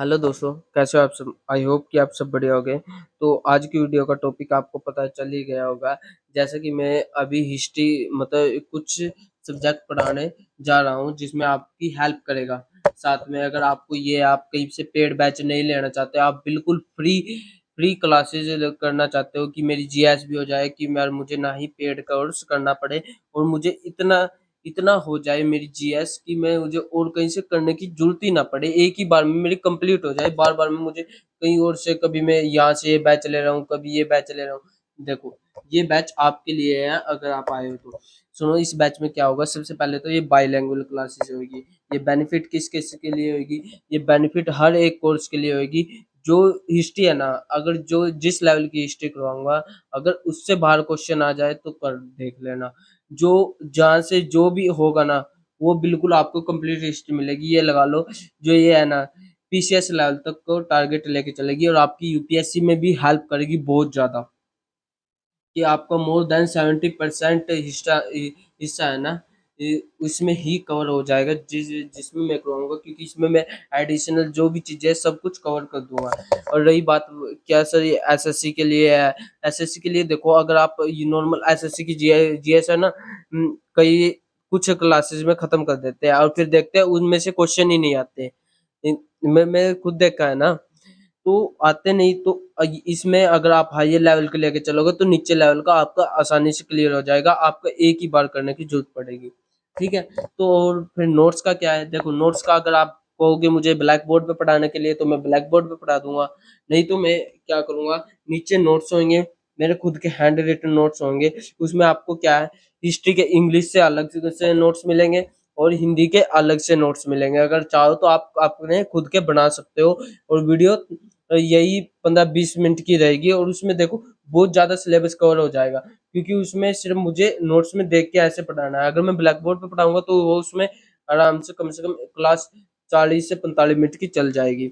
Hello दोस्तों, कैसे हो आप सब? आई होप कि आप सब बढ़िया होंगे। तो आज की वीडियो का टॉपिक आपको पता चल ही गया होगा। जैसे कि मैं अभी हिस्ट्री मतलब कुछ सब्जेक्ट पढ़ाने जा रहा हूँ जिसमें आपकी हेल्प करेगा। साथ में अगर आपको ये आप कहीं से पेड बैच नहीं लेना चाहते, आप बिल्कुल फ्री फ्री क्लासेस करना चाहते हो कि मेरी जीएस भी हो जाए, कि मैं मुझे ना ही पेड कोर्स करना पड़े और मुझे इतना इतना हो जाए मेरी जीएस कि मैं मुझे और कहीं से करने की जरूरत ही ना पड़े, एक ही बार में मेरी कंप्लीट हो जाए। बार बार में मुझे कहीं और से, कभी मैं यहाँ से ये बैच ले रहा हूँ, कभी ये बैच ले रहा हूँ। देखो, ये बैच आपके लिए है। अगर आप आए हो तो सुनो, इस बैच में क्या होगा। सबसे पहले तो ये बाईलैंग्वेज क्लासेस होगी। ये बेनिफिट किस किस के लिए होगी? ये बेनिफिट हर एक कोर्स के लिए होगी। जो हिस्ट्री है ना, अगर जो जिस लेवल की हिस्ट्री करवाऊंगा, अगर उससे बाहर क्वेश्चन आ जाए तो कर देख लेना। जो जहाँ से जो भी होगा ना, वो बिल्कुल आपको कंप्लीट हिस्ट्री मिलेगी। ये लगा लो, जो ये है ना, पीसीएस लेवल तक को टारगेट लेके चलेगी और आपकी यूपीएससी में भी हेल्प करेगी बहुत ज्यादा। कि आपका मोर देन 70% हिस्सा हिस्सा है ना, उसमें ही कवर हो जाएगा। जिसमें मैं करवाऊंगा, क्योंकि इसमें मैं एडिशनल जो भी चीजें हैं, सब कुछ कवर कर दूंगा। और रही बात, क्या सर ये एसएससी के लिए है? एसएससी के लिए देखो, अगर आप ये नॉर्मल एसएससी की जीएस है ना, कई कुछ क्लासेस में खत्म कर देते हैं और फिर देखते हैं उनमें से क्वेश्चन ही नहीं आते। मैं खुद देखा है ना, तो आते नहीं। तो इसमें अगर आप हायर लेवल के लेके चलोगे तो नीचे लेवल का आपका आसानी से क्लियर हो जाएगा। आपका एक ही बार करने की जरूरत पड़ेगी। ठीक है। तो और फिर नोट्स का क्या है? देखो, नोट्स का अगर आप कहोगे मुझे ब्लैक बोर्ड पे पढ़ाने के लिए, तो मैं ब्लैक बोर्ड पे पढ़ा दूंगा। नहीं तो मैं क्या करूंगा, नीचे नोट्स होंगे, मेरे खुद के हैंड रिटन नोट्स होंगे। उसमें आपको क्या है, हिस्ट्री के इंग्लिश से अलग से नोट्स मिलेंगे और हिंदी के अलग से नोट्स मिलेंगे। अगर चाहो तो आप अपने खुद के बना सकते हो। और वीडियो यही 15-20 मिनट की रहेगी और उसमें देखो बहुत ज्यादा सिलेबस कवर हो जाएगा, क्योंकि उसमें सिर्फ मुझे नोट्स में देख के ऐसे पढ़ाना है। अगर मैं ब्लैक बोर्ड पे पढ़ाऊंगा तो वो उसमें आराम से कम क्लास 40 से 45 मिनट की चल जाएगी।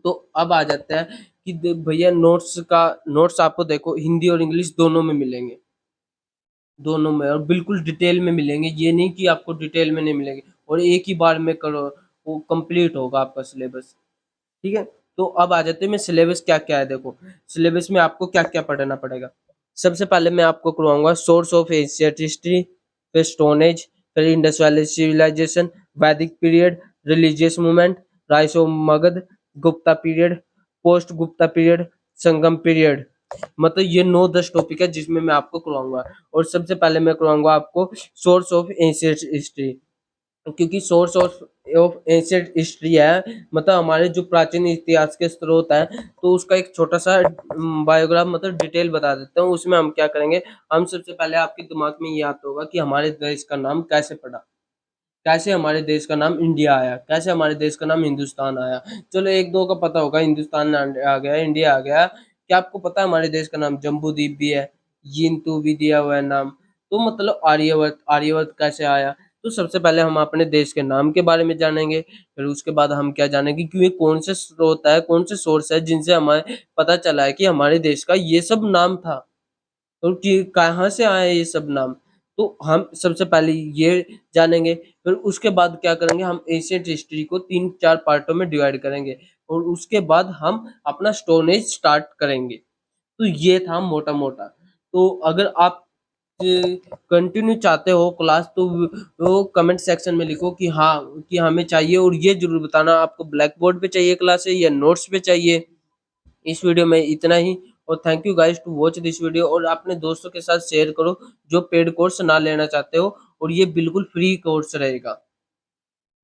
तो अब आ जाता है कि भैया नोट्स आपको देखो हिंदी और इंग्लिश दोनों में मिलेंगे। दोनों में और बिल्कुल डिटेल में मिलेंगे। ये नहीं कि आपको डिटेल में नहीं मिलेंगे। और एक ही बार में करो, वो कंप्लीट होगा आपका सिलेबस। ठीक है। तो अब आ जाते हैं मैं सिलेबस क्या क्या है। देखो, सिलेबस में आपको क्या क्या पढ़ना पड़ेगा। सबसे पहले मैं आपको करवाऊंगा सोर्स ऑफ एशियट हिस्ट्री, फिर स्टोन एज, फिर इंडस वैली सिविलाइजेशन, वैदिक period, religious movement, rice of Magadh, Gupta period, post Gupta period, Sangam period. मतलब ये 9-10 टॉपिक है जिसमें मैं आपको करवाऊंगा। और सबसे पहले मैं करवाऊंगा आपको सोर्स ऑफ एशियट हिस्ट्री, क्योंकि source of of ancient history है, मतलब हमारे जो प्राचीन इतिहास के स्रोत हैं। तो उसका एक छोटा सा बायोग्राफ, मतलब डिटेल बता देता हूँ। उसमें हम क्या करेंगे, हम सबसे पहले आपके दिमाग में ये आता होगा कि हमारे देश का नाम कैसे पड़ा, कैसे हमारे देश का नाम इंडिया आया, कैसे हमारे देश का नाम हिंदुस्तान आया। चलो, एक दो का पता होगा, हिंदुस्तान आ गया, इंडिया आ गया। क्या आपको पता है हमारे देश का नाम जम्बू द्वीप भी है? यिंतु भी दिया हुआ है नाम। तो मतलब आर्यवर्त, आर्यवर्त कैसे आया? तो सबसे पहले हम अपने देश के नाम के बारे में जानेंगे। फिर उसके बाद हम क्या जानेंगे कि ये कौन से स्रोत है, कौन से सोर्स है जिनसे हमें पता चला है कि हमारे देश का ये सब नाम था। तो कि कहाँ से आए ये सब नाम। तो हम सबसे पहले ये जानेंगे। फिर उसके बाद क्या करेंगे, हम एशियंट हिस्ट्री को 3-4 पार्टों में डिवाइड करेंगे। और उसके बाद हम अपना स्टोन एज स्टार्ट करेंगे। तो ये था मोटा मोटा। तो अगर आप कंटिन्यू चाहते हो क्लास, तो वो कमेंट सेक्शन में लिखो कि हाँ, कि हमें चाहिए। और ये जरूर बताना आपको ब्लैक बोर्ड पे चाहिए क्लास है या नोट्स पे चाहिए। इस वीडियो में इतना ही। और thank you guys to watch this video. और अपने दोस्तों के साथ शेयर करो जो पेड कोर्स ना लेना चाहते हो। और ये बिल्कुल फ्री कोर्स रहेगा।